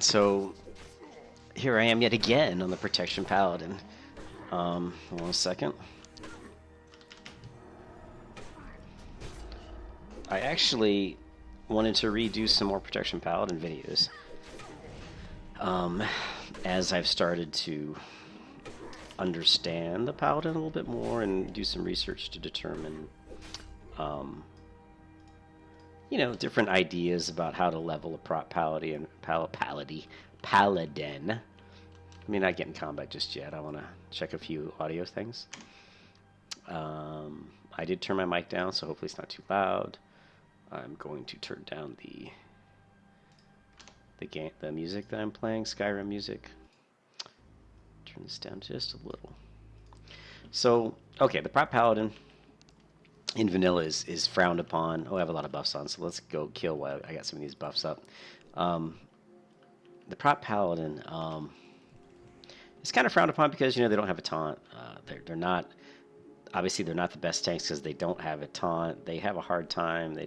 So here I am yet again on the Protection Paladin. 1 second. I actually wanted to redo some more Protection Paladin videos. As I've started to understand the Paladin a little bit more and do some research to determine, different ideas about how to level a Prot Paladin. Paladin. I mean, not get in combat just yet. I want to check a few audio things. I did turn my mic down, so hopefully it's not too loud. I'm going to turn down the music that I'm playing, Skyrim music. Turn this down just a little. So, okay, the Prot Paladin in vanilla is frowned upon. Oh, I have a lot of buffs on, so let's go kill while I got some of these buffs up. The Prot Paladin is kind of frowned upon because, they don't have a taunt. They're not... Obviously, they're not the best tanks because they don't have a taunt. They have a hard time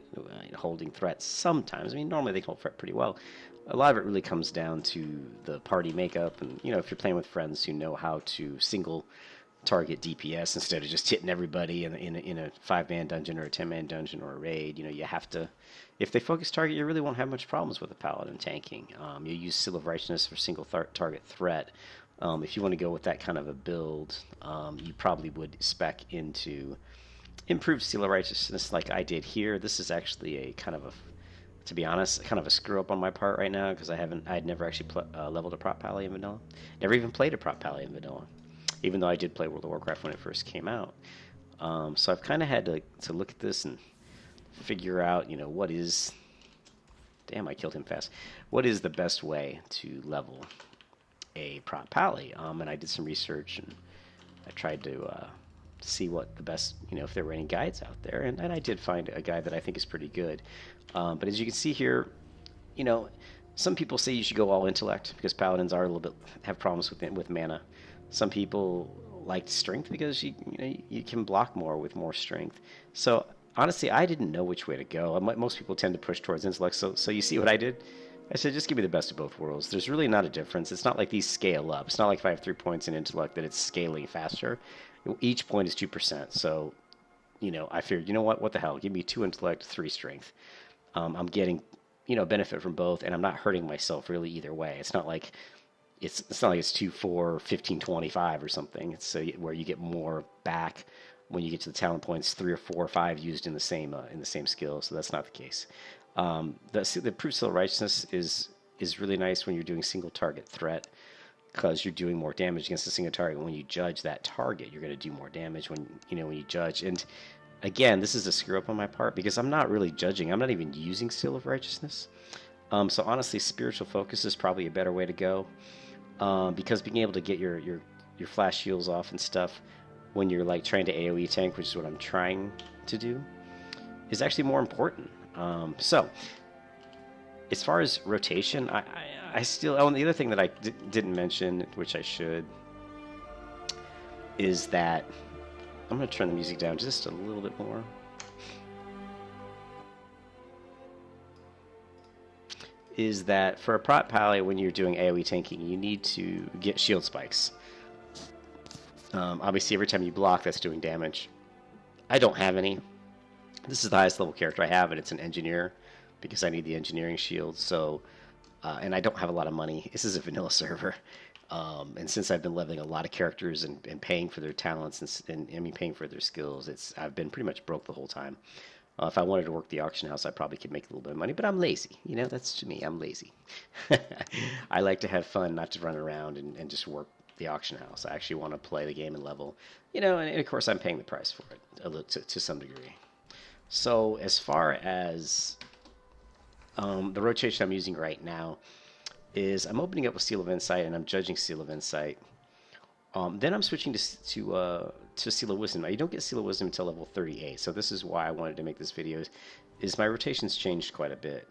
holding threats sometimes. I mean, normally they can hold threat pretty well. A lot of it really comes down to the party makeup. And, if you're playing with friends who know how to single target DPS instead of just hitting everybody in a 5-man dungeon or a 10-man dungeon or a raid, you have to... If they focus target, you really won't have much problems with a Paladin tanking. You use Seal of Righteousness for single target threat. If you want to go with that kind of a build, you probably would spec into improved Seal of Righteousness like I did here. This is actually a kind of a, to be honest, kind of a screw up on my part right now because I'd never actually leveled a Prot Pally in vanilla. Never even played a Prot Pally in vanilla, even though I did play World of Warcraft when it first came out. So I've kind of had to look at this and figure out, what is... Damn, I killed him fast. What is the best way to level a Prot Pally? And I did some research and I tried to see what the best, if there were any guides out there, and I did find a guide that I think is pretty good. But as you can see here, some people say you should go all intellect because paladins are a little bit have problems with mana. Some people like strength because you can block more with more strength. So honestly, I didn't know which way to go. Most people tend to push towards intellect. So you see what I did? I said, just give me the best of both worlds. There's really not a difference. It's not like these scale up. It's not like if I have 3 points in intellect that it's scaling faster. Each point is 2%. So, I figured, what the hell? Give me 2 intellect, 3 strength. I'm getting, benefit from both, and I'm not hurting myself really either way. It's not like it's not like it's 2, 4, 15, 25 or something. It's where you get more back when you get to the talent points, 3 or 4 or 5 used in the same skill. So that's not the case. The Proof Seal of Righteousness is really nice when you're doing single target threat because you're doing more damage against a single target. When you judge that target, you're going to do more damage when you judge. And again, this is a screw up on my part because I'm not really judging. I'm not even using Seal of Righteousness. So honestly, Spiritual Focus is probably a better way to go because being able to get your flash shields off and stuff when you're like trying to AoE tank, which is what I'm trying to do, is actually more important. So, as far as rotation, I still... Oh, and the other thing that I didn't mention, which I should, is that... I'm going to turn the music down just a little bit more. Is that for a Prot Pally, when you're doing AoE tanking, you need to get shield spikes. Obviously, every time you block, that's doing damage. I don't have any. This is the highest level character I have, and it's an engineer because I need the engineering shield. So, and I don't have a lot of money. This is a vanilla server, and since I've been leveling a lot of characters and paying for their talents and paying for their skills, I've been pretty much broke the whole time. If I wanted to work the auction house, I probably could make a little bit of money, but I'm lazy. That's to me. I'm lazy. I like to have fun, not to run around and just work the auction house. I actually want to play the game and level. And of course, I'm paying the price for it to some degree. So as far as the rotation I'm using right now is I'm opening up with Seal of Insight and I'm judging Seal of Insight. Then I'm switching to Seal of Wisdom. Now, you don't get Seal of Wisdom until level 38, so this is why I wanted to make this video, is my rotation's changed quite a bit.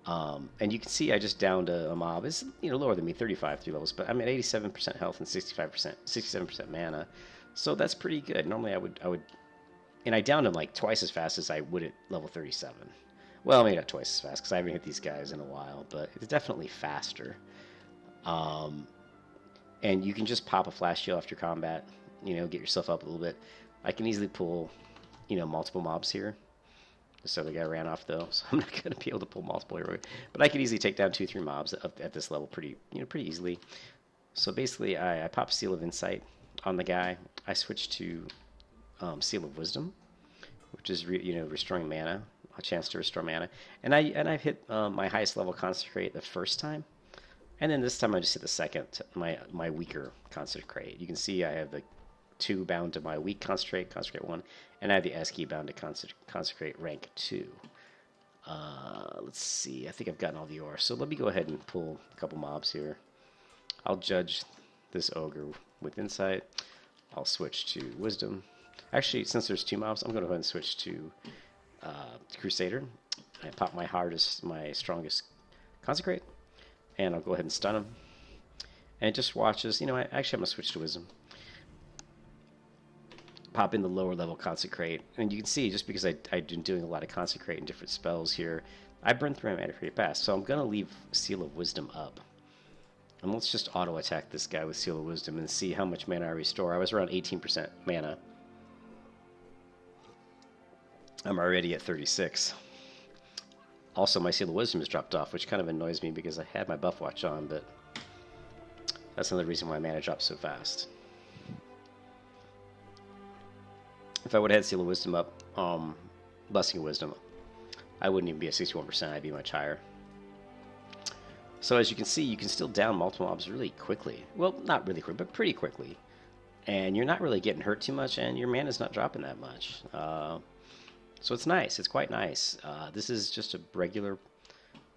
And you can see I just downed a mob. It's lower than me, 35 3 levels, but I'm at 87% health and 67% mana. So that's pretty good. Normally I would and I downed him like twice as fast as I would at level 37. Well, maybe not twice as fast because I haven't hit these guys in a while, but it's definitely faster. Um, and you can just pop a flash heal after combat, get yourself up a little bit. I can easily pull, multiple mobs here. This other guy ran off though, so I'm not going to be able to pull multiple here. But I can easily take down 2-3 mobs at this level pretty easily. So basically, I pop Seal of Insight on the guy. I switch to Seal of Wisdom, which is restoring mana, a chance to restore mana. And I've hit my highest level Consecrate the first time, and then this time I just hit the second, my weaker Consecrate. You can see I have the 2 bound to my weak Consecrate 1, and I have the S key bound to Consecrate rank 2. Let's see, I think I've gotten all the ore, so let me go ahead and pull a couple mobs here. I'll judge this ogre with Insight. I'll switch to Wisdom. Actually, since there's 2 mobs, I'm going to go ahead and switch to Crusader. I pop my strongest Consecrate, and I'll go ahead and stun him. And just watch as, actually I'm going to switch to Wisdom. Pop in the lower level Consecrate, and you can see just because I've been doing a lot of Consecrate and different spells here, I burned through my mana pretty fast. So I'm going to leave Seal of Wisdom up. And let's just auto attack this guy with Seal of Wisdom and see how much mana I restore. I was around 18% mana. I'm already at 36. Also, my Seal of Wisdom has dropped off, which kind of annoys me because I had my buff watch on, but that's another reason why mana drops so fast. If I would have had Seal of Wisdom up, Blessing of Wisdom, I wouldn't even be at 61%, I'd be much higher. So as you can see, you can still down multiple mobs really quickly. Well, not really quick, but pretty quickly. And you're not really getting hurt too much, and your mana's not dropping that much. So it's nice, it's quite nice. This is just a regular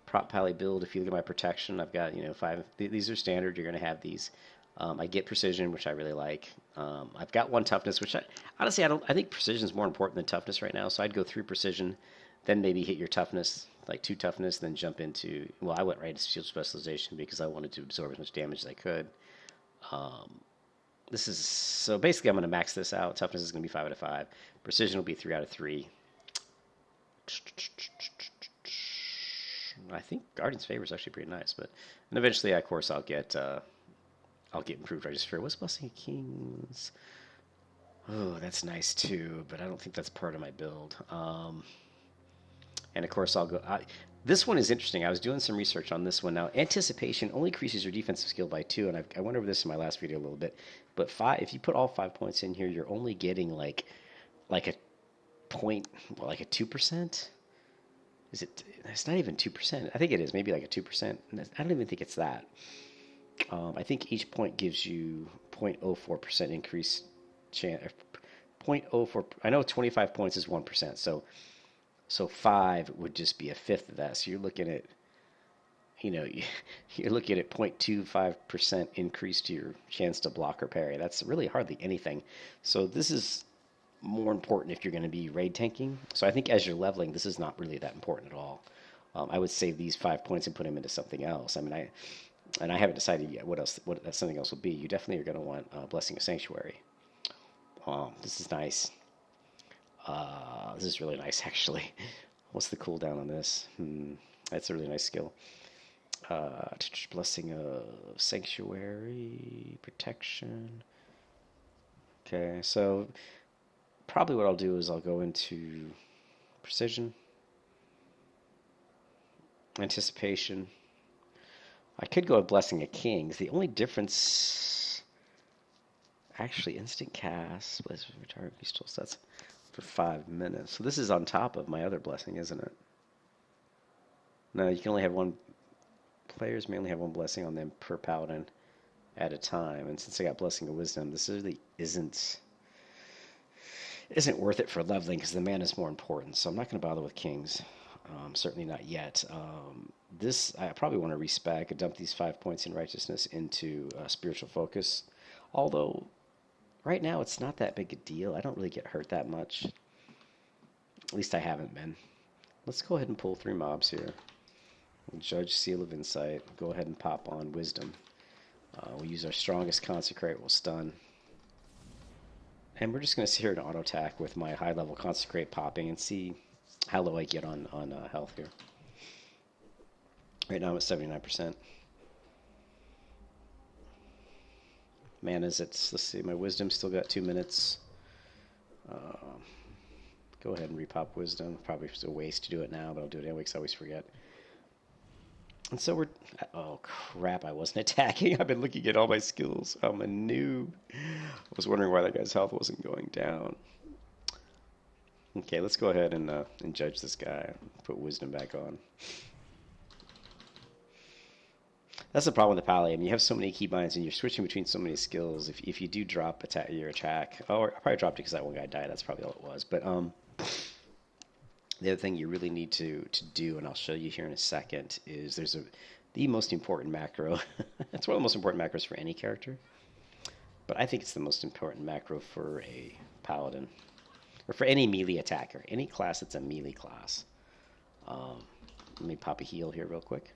Prot Paladin build. If you look at my protection, I've got, 5, these are standard, you're going to have these. I get precision, which I really like. I've got 1 toughness, which honestly, I think precision is more important than toughness right now. So I'd go through precision, then maybe hit your toughness, like 2 toughness, then jump into. Well, I went right into shield specialization because I wanted to absorb as much damage as I could. This is so basically I'm going to max this out. Toughness is going to be 5 out of 5. Precision will be 3 out of 3. I think Guardian's Favor is actually pretty nice, and eventually, of course, I'll get improved registry. What's Blessing of Kings? Oh, that's nice too, but I don't think that's part of my build. And of course, I'll go. This one is interesting. I was doing some research on this one. Now, Anticipation only increases your defensive skill by 2, and I went over this in my last video a little bit. But 5, if you put all 5 points in here, you're only getting like a point, well, like a 2%. Is it? It's not even 2%. I think it is maybe like a 2%. I don't even think it's that. I think each point gives you 0.04% increase chance. 0.04. I know 25 points is 1%. So 5 would just be a fifth of that. So you're looking at, you're looking at 0.25% increase to your chance to block or parry. That's really hardly anything. So this is more important if you're going to be raid tanking. So I think as you're leveling, this is not really that important at all. I would save these 5 points and put them into something else. I mean, I haven't decided yet what that something else will be. You definitely are going to want Blessing of Sanctuary. This is nice. This is really nice, actually. What's the cooldown on this? That's a really nice skill. Blessing of Sanctuary, Protection. Okay, so probably what I'll do is I'll go into Precision, Anticipation. I could go with Blessing of Kings. The only difference, actually, instant cast, retire beastful sets for 5 minutes. So this is on top of my other blessing, isn't it? No, you can only have one. Players may only have one blessing on them per paladin at a time. And since I got Blessing of Wisdom, this really isn't worth it for leveling because the mana is more important. So I'm not going to bother with Kings. Certainly not yet. This, I probably want to respec and dump these 5 points in Righteousness into Spiritual Focus. Although, right now, it's not that big a deal. I don't really get hurt that much. At least I haven't been. Let's go ahead and pull 3 mobs here. We'll judge Seal of Insight. Go ahead and pop on Wisdom. We'll use our strongest Consecrate. We'll stun. And we're just going to sit here and auto attack with my high level Consecrate popping and see how low I get on health here. Right now I'm at 79%. Mana's let's see, my wisdom's still got 2 minutes. Go ahead and repop wisdom. Probably a waste to do it now, but I'll do it anyway because I always forget. And so we're, oh crap, I wasn't attacking. I've been looking at all my skills. I'm a noob. I was wondering why that guy's health wasn't going down. Okay, let's go ahead and judge this guy. Put wisdom back on. That's the problem with the Paladin. You have so many keybinds and you're switching between so many skills. If you do drop your attack, oh, I probably dropped it because that one guy died. That's probably all it was. But the other thing you really need to do, and I'll show you here in a second, is there's the most important macro. It's one of the most important macros for any character. But I think it's the most important macro for a Paladin. Or for any melee attacker. Any class that's a melee class. Let me pop a heal here real quick.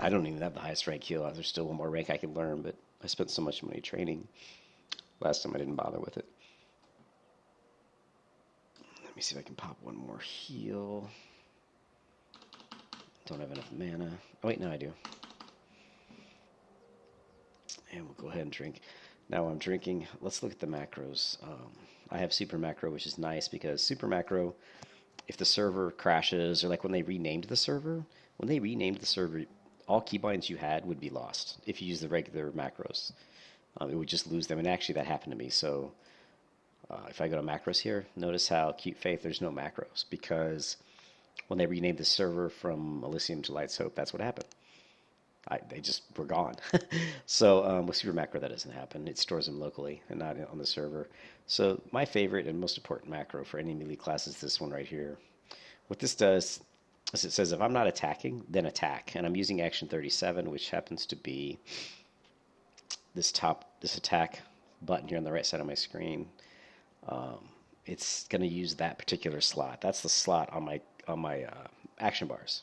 I don't even have the highest rank heal. There's still one more rank I can learn, but I spent so much money training. Last time I didn't bother with it. Let me see if I can pop one more heal. Don't have enough mana. Oh wait, no I do. And we'll go ahead and drink. Now I'm drinking. Let's look at the macros. I have super macro, which is nice because super macro, if the server crashes, or like when they renamed the server, all keybinds you had would be lost if you use the regular macros. It would just lose them, and actually that happened to me. So if I go to macros here, notice how Cute Faith, there's no macros, because when they renamed the server from Elysium to Light's Hope, that's what happened. They just were gone. So with Super Macro, that doesn't happen. It stores them locally and not on the server. So my favorite and most important macro for any melee class is this one right here. What this does is it says if I'm not attacking, then attack. And I'm using action 37, which happens to be this attack button here on the right side of my screen. It's going to use that particular slot. That's the slot on my action bars.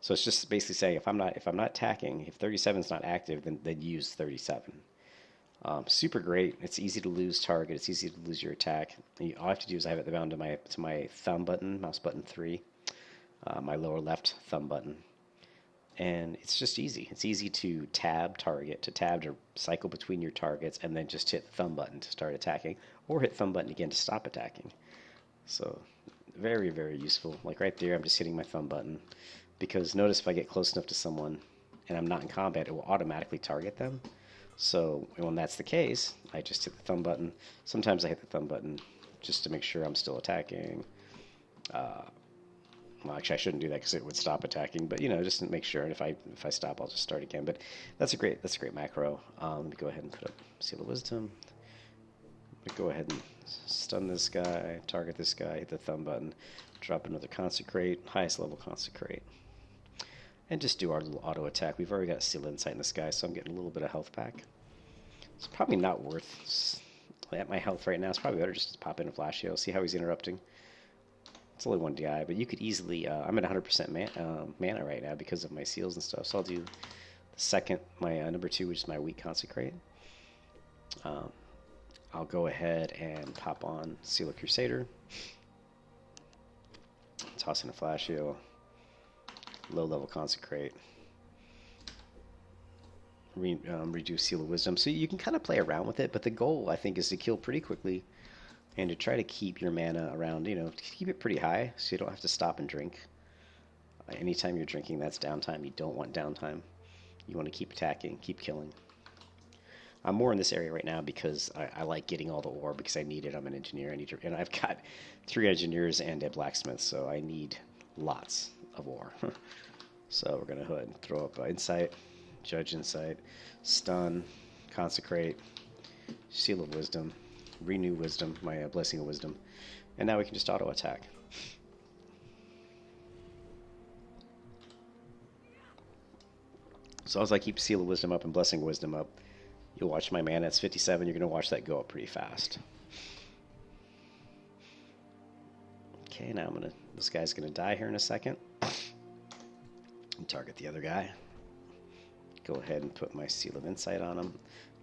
So it's just basically saying if I'm not attacking, if 37 is not active, then use 37. Super great. It's easy to lose target. It's easy to lose your attack. All I have to do is I have it bound to my thumb button, mouse button 3, my lower left thumb button, and it's just easy. It's easy to tab target, to cycle between your targets, and then just hit the thumb button to start attacking, or hit thumb button again to stop attacking. So very, very useful. Like right there, I'm just hitting my thumb button. Because notice if I get close enough to someone and I'm not in combat, it will automatically target them. So when that's the case, I just hit the thumb button. Sometimes I hit the thumb button just to make sure I'm still attacking. Well, actually, I shouldn't do that because it would stop attacking. But just to make sure. And if I stop, I'll just start again. But that's a great macro. Let me go ahead and put up Seal of Wisdom. Let me go ahead and stun this guy, target this guy, hit the thumb button, drop another Consecrate, highest level Consecrate. And just do our little auto attack. We've already got Seal Insight in this guy, so I'm getting a little bit of health back. It's probably not worth, at my health right now, it's probably better just to pop in a Flash Heal, see how he's interrupting. It's only 1 DI, but you could easily, I'm at 100% mana right now because of my seals and stuff, so I'll do the second, my number 2, which is my weak Consecrate. I'll go ahead and pop on Seal of Crusader. Toss in a Flash Heal. Low level Consecrate. Reduce Seal of Wisdom. So you can kind of play around with it, but the goal, I think, is to kill pretty quickly and to try to keep your mana around, keep it pretty high so you don't have to stop and drink. Anytime you're drinking, that's downtime. You don't want downtime. You want to keep attacking, keep killing. I'm more in this area right now because I like getting all the ore because I need it. I'm an engineer. And I've got 3 engineers and a blacksmith, so I need lots of ore. So we're going to go ahead and throw up Insight, Judge Insight, Stun, Consecrate, Seal of Wisdom, Renew Wisdom, my Blessing of Wisdom, and now we can just auto attack. So as I keep Seal of Wisdom up and Blessing of Wisdom up, you'll watch my mana, it's 57, you're going to watch that go up pretty fast. Okay, now this guy's going to die here in a second. And target the other guy. Go ahead and put my Seal of Insight on him.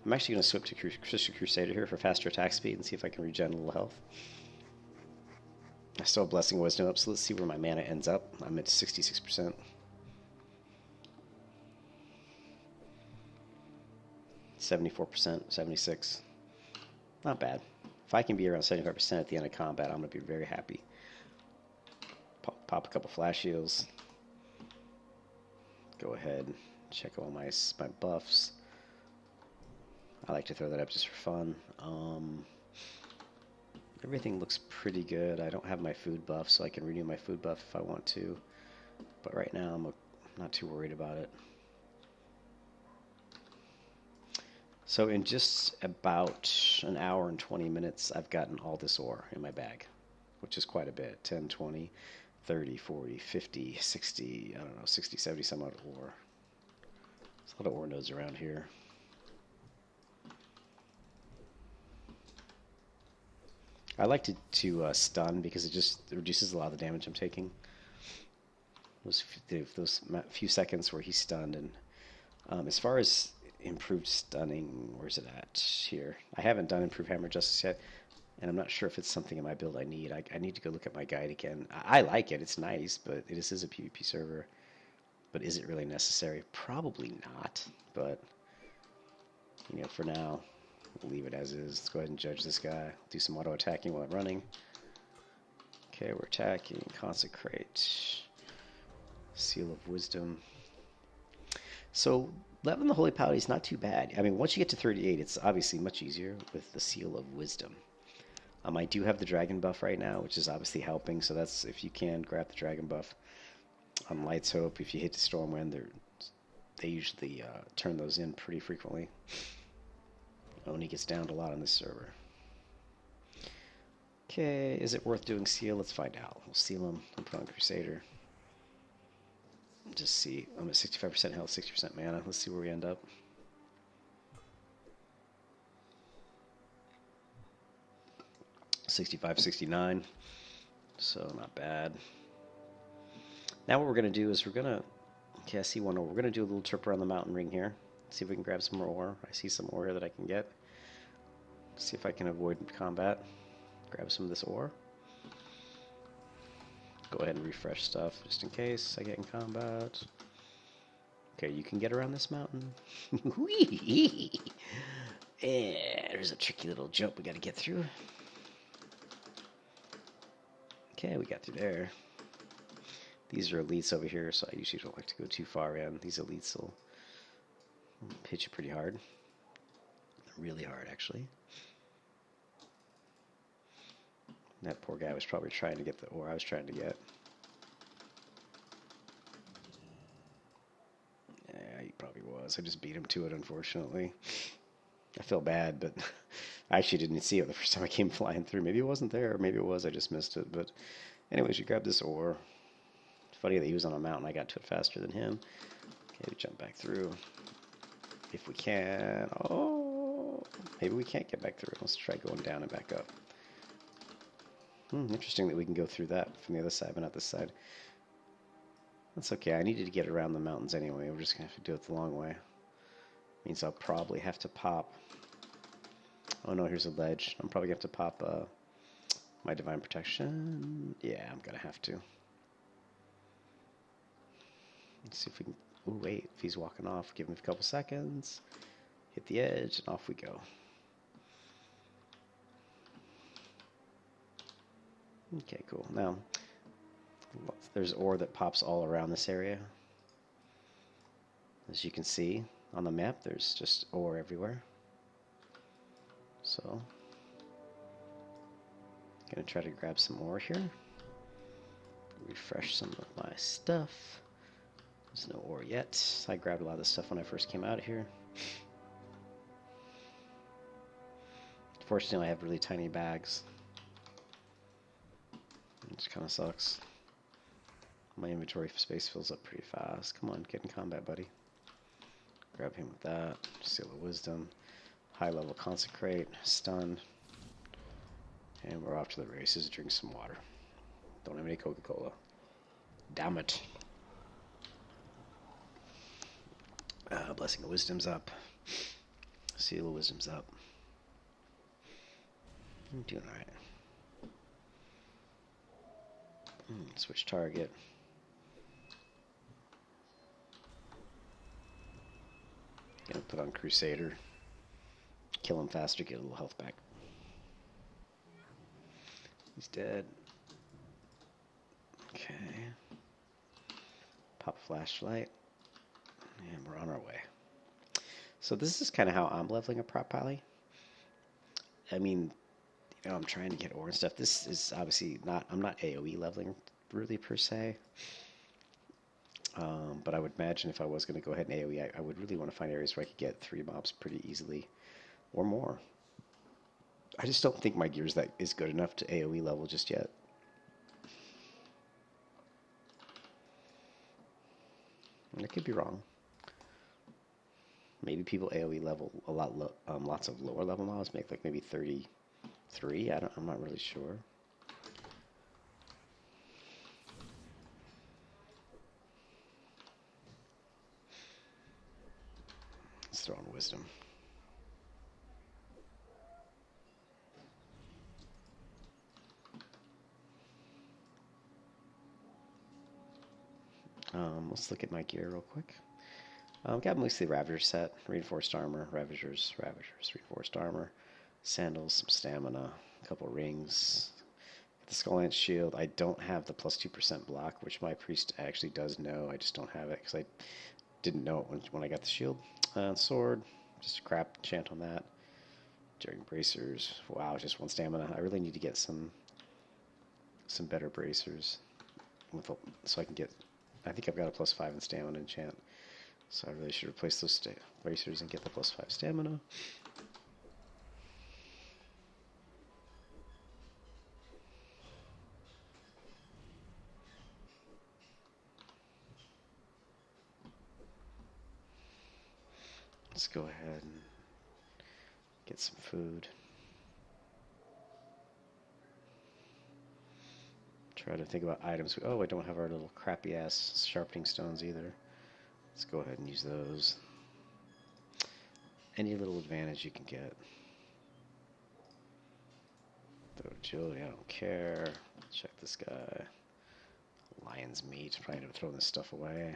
I'm actually going to switch to Crusader here for faster attack speed and see if I can regen a little health. I still have Blessing of Wisdom up, so let's see where my mana ends up. I'm at 66%. 74%, 76. Not bad. If I can be around 75% at the end of combat, I'm going to be very happy. Pop a couple flash heals. Go ahead, check all my buffs. I like to throw that up just for fun. Everything looks pretty good. I don't have my food buff, so I can renew my food buff if I want to. But right now, I'm not too worried about it. So in just about an hour and 20 minutes, I've gotten all this ore in my bag, which is quite a bit. 10, 20, 30, 40, 50, 60, I don't know, 60, 70 some odd ore. There's a lot of ore nodes around here. I like to stun because it just reduces a lot of the damage I'm taking. Those few seconds where he's stunned. And as far as improved stunning, where's it at? Here. I haven't done improved hammer justice yet, and I'm not sure if it's something in my build I need. I need to go look at my guide again. I like it. It's nice, but this is a PvP server. But is it really necessary? Probably not. But, you know, for now, we'll leave it as is. Let's go ahead and judge this guy. Do some auto attacking while I'm running. Okay, we're attacking. Consecrate. Seal of Wisdom. So, leveling the Holy Paladin is not too bad. I mean, once you get to 38, it's obviously much easier with the Seal of Wisdom. I do have the Dragon buff right now, which is obviously helping. So that's, if you can, grab the Dragon buff. On Light's Hope, if you hit the Stormwind, they usually turn those in pretty frequently. Oni gets downed a lot on this server. Okay, is it worth doing Seal? Let's find out. We'll seal him and put on Crusader. Just see. I'm at 65% health, 60% mana. Let's see where we end up. $65, $69. So not bad. Now what we're going to do is we're going to... Okay, I see one ore. We're going to do a little trip around the mountain ring here. See if we can grab some more ore. I see some ore here that I can get. See if I can avoid combat. Grab some of this ore. Go ahead and refresh stuff just in case I get in combat. Okay, you can get around this mountain. Yeah, there's a tricky little jump we got to get through. Okay, we got through there. These are elites over here, so I usually don't like to go too far in. These elites will hit you pretty hard. Really hard, actually. That poor guy was probably trying to get the ore I was trying to get. Yeah, he probably was. I just beat him to it, unfortunately. I feel bad, but I actually didn't see it the first time I came flying through. Maybe it wasn't there, or maybe it was. I just missed it. But anyways, you grab this ore. It's funny that he was on a mountain. I got to it faster than him. Okay, we jump back through. If we can. Oh, maybe we can't get back through. Let's try going down and back up. Interesting that we can go through that from the other side, but not this side. That's okay. I needed to get around the mountains anyway. We're just going to have to do it the long way. Means I'll probably have to pop... Oh no, here's a ledge. I'm probably going to have to pop my Divine Protection. Yeah, I'm going to have to. Let's see if we can... Ooh, wait. If he's walking off, give him a couple seconds. Hit the edge, and off we go. Okay, cool. Now, there's ore that pops all around this area. As you can see on the map, there's just ore everywhere. So, I'm going to try to grab some ore here. Refresh some of my stuff. There's no ore yet. I grabbed a lot of this stuff when I first came out here. Fortunately, I have really tiny bags. Which kind of sucks. My inventory space fills up pretty fast. Come on, get in combat, buddy. Grab him with that. Seal of Wisdom. High level Consecrate. Stun. And we're off to the races. Drink some water. Don't have any Coca-Cola. Damn it. Blessing of Wisdom's up. Seal of Wisdom's up. I'm doing alright. Switch target. Gonna put on Crusader. Kill him faster, get a little health back. He's dead. Okay. Pop a flashlight. And we're on our way. So this is kind of how I'm leveling a Prot Paladin. I mean, you know, I'm trying to get ore and stuff. This is obviously not, I'm not AoE leveling really per se. But I would imagine if I was going to go ahead and AoE, I would really want to find areas where I could get 3 mobs pretty easily or more. I just don't think my gear is good enough to AoE level just yet. I could be wrong. Maybe people AoE level a lot, lots of lower level mobs, make like maybe 33. I'm not really sure. Let's throw on wisdom. Let's look at my gear real quick. Got mostly Ravager set, reinforced armor, Ravagers, reinforced armor, sandals, some stamina, a couple rings, the Skull Ant shield. I don't have the plus 2% block, which my priest actually does know. I just don't have it because I didn't know it when I got the shield. Sword, just a crap enchant on that. During bracers, wow, just 1 stamina. I really need to get some better bracers, so I can get. I think I've got a plus 5 in stamina enchant. So I really should replace those bracers and get the plus 5 stamina. Let's go ahead and get some food. Try to think about items. Oh, I don't have our little crappy ass sharpening stones either. Let's go ahead and use those. Any little advantage you can get. Throw agility, I don't care. Check this guy. Lion's meat. Probably end up throwing this stuff away.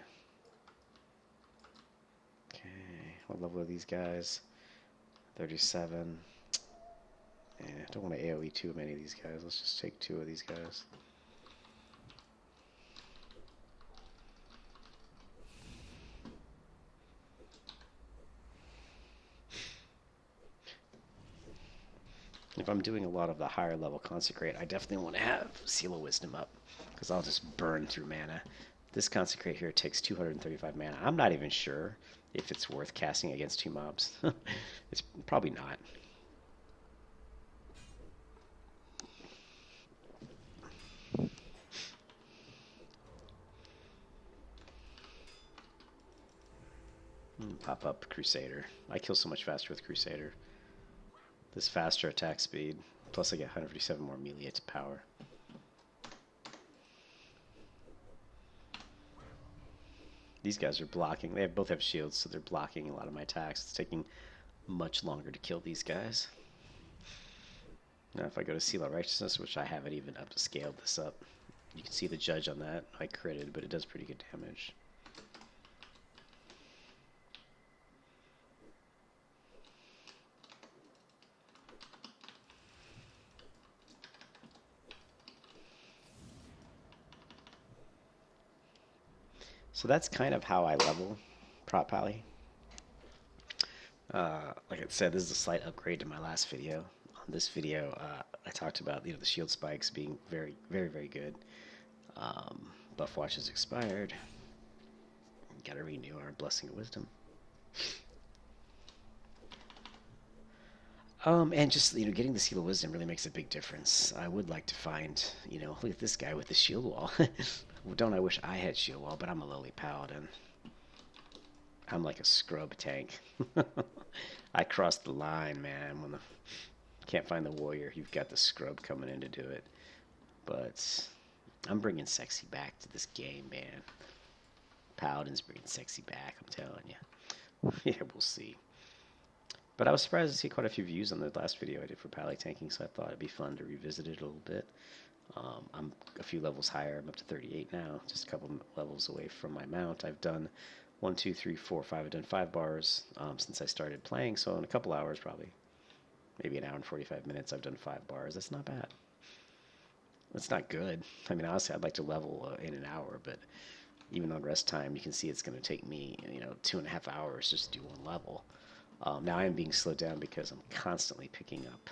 Okay, what level are these guys? 37. I don't want to AoE too many of these guys. Let's just take 2 of these guys. If I'm doing a lot of the higher level Consecrate, I definitely want to have Seal of Wisdom up, because I'll just burn through mana. This Consecrate here takes 235 mana. I'm not even sure if it's worth casting against 2 mobs. It's probably not. Pop up Crusader. I kill so much faster with Crusader. This faster attack speed, plus I get 157 more melee to power. These guys are blocking. They both have shields, so they're blocking a lot of my attacks. It's taking much longer to kill these guys. Now if I go to Seal of Righteousness, which I haven't even up to scaled this up, you can see the judge on that. I critted, but it does pretty good damage. So that's kind of how I level Prot Paladin. Like I said, this is a slight upgrade to my last video. On this video, I talked about the shield spikes being very, very, very good. Buff watch has expired. Gotta renew our Blessing of Wisdom. And just, getting the Seal of Wisdom really makes a big difference. I would like to find, look at this guy with the shield wall. Don't I wish I had shield wall, but I'm a lowly paladin. I'm like a scrub tank. I crossed the line, man. When can't find the warrior, you've got the scrub coming in to do it. But I'm bringing sexy back to this game, man. Paladin's bringing sexy back, I'm telling you. Yeah, we'll see. But I was surprised to see quite a few views on the last video I did for Paladin tanking, so I thought it'd be fun to revisit it a little bit. I'm a few levels higher. I'm up to 38 now, just a couple levels away from my mount. I've done 1, 2, 3, 4, 5. I've done 5 bars since I started playing, so in a couple hours, probably, maybe an hour and 45 minutes, I've done 5 bars. That's not bad. That's not good. I mean, honestly, I'd like to level in an hour, but even on rest time, you can see it's going to take me, 2.5 hours just to do one level. Now I am being slowed down because I'm constantly picking up.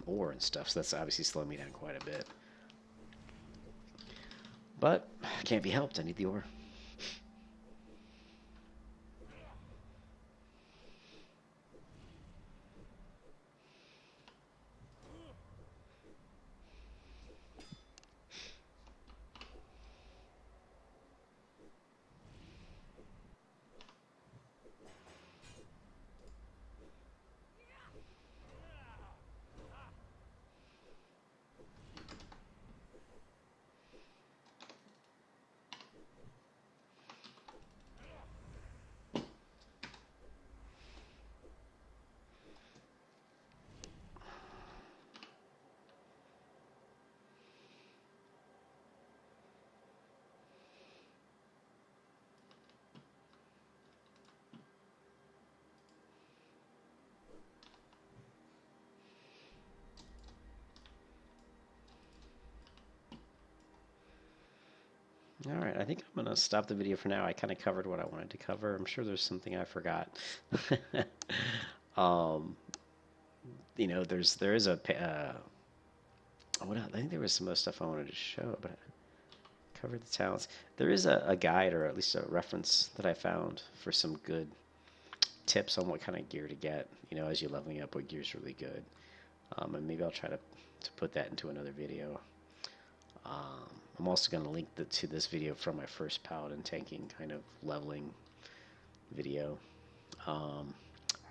Ore and stuff, so that's obviously slowing me down quite a bit. But can't be helped. I need the ore. All right, I think I'm going to stop the video for now. I kind of covered what I wanted to cover. I'm sure there's something I forgot. um, there is a I think there was some other stuff I wanted to show, but I covered the talents. There is a guide, or at least a reference that I found for some good tips on what kind of gear to get. As you're leveling up, what gear is really good. And maybe I'll try to put that into another video. I'm also going to link to this video from my first Paladin tanking kind of leveling video. I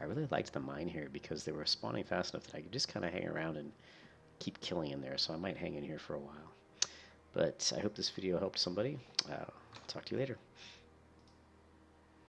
really liked the mine here because they were spawning fast enough that I could just kind of hang around and keep killing in there, so I might hang in here for a while. But I hope this video helped somebody. Talk to you later.